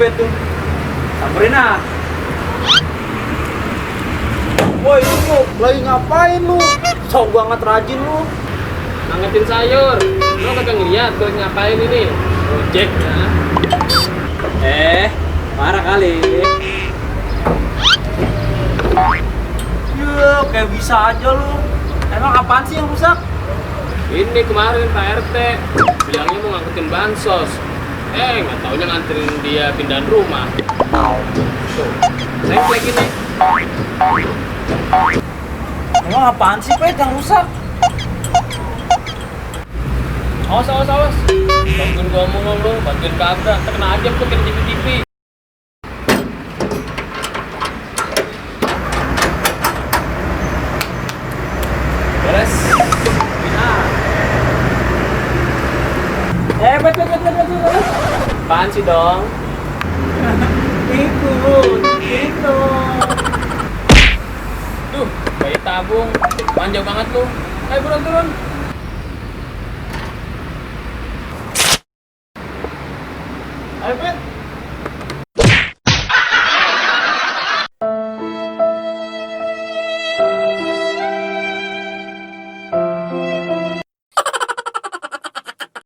Bet tuh. Samperin ah. Woi lu, lagi ngapain lu? Sok banget rajin lu. Ngangetin sayur. Lo kagak ngeliat gue ngapain ini? Ojek ya. Parah kali. Ya, kayak bisa aja lu. Emang apaan sih yang rusak? Ini kemarin Pak RT bilangnya mau ngangkutin bansos. Nggak taunya nganterin dia pindahan rumah. Tuh, lagi nih. Emang apaan sih, Pet, yang rusak? Awas. Bantuin gua ngomong lu, bantuin kagak. Kena aja tuh kena TV. Beres. Bet. Apaan sih dong? Itu. Duh, bayi tabung. Manja banget lu. Ayo turun.